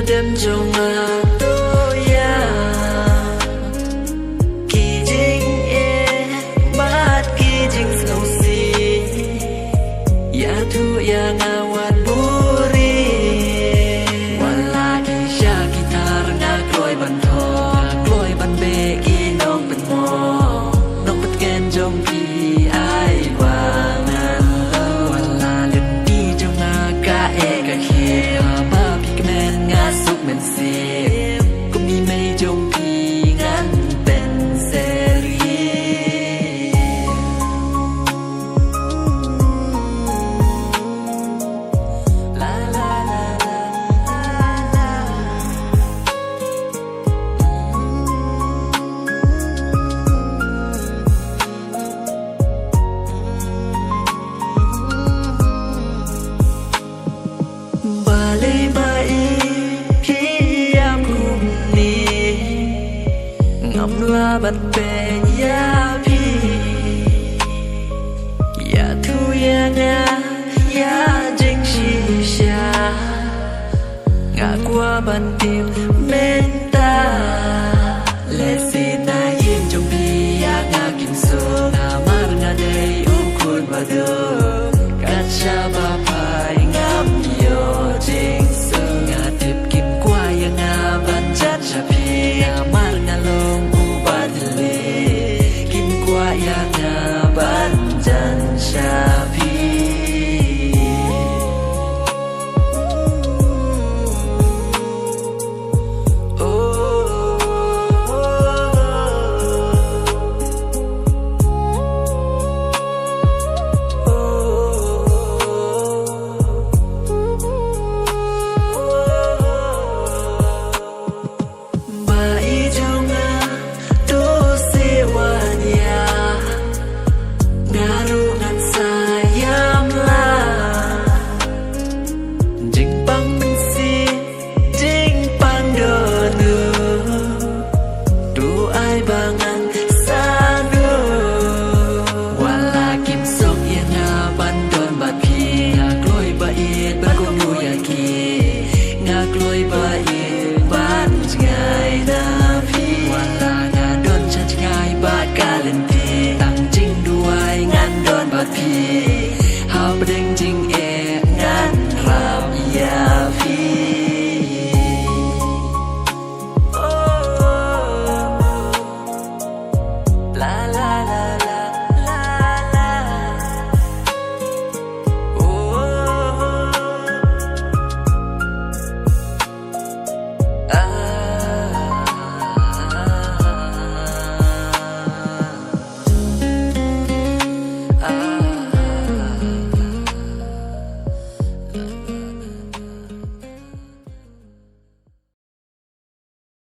đêm trong tôi kỳ chính bát kỳ chính sầu si thu ngawat buri wala kisha gitar nga kloy ban tho kloy ban be gi nong pen mo nong pet ken jong pi ai wangan wala len pi jong ka ka he ba pi kmen nga suk men si kum ni mei jong pi ngan ben seri ngomla ban pe ya pi ya thu nga ya jing shi sha nga qua ban tim men ta le si na yin jong bi ya nga kim so nga mar nga dei u kun ba do ka cha ba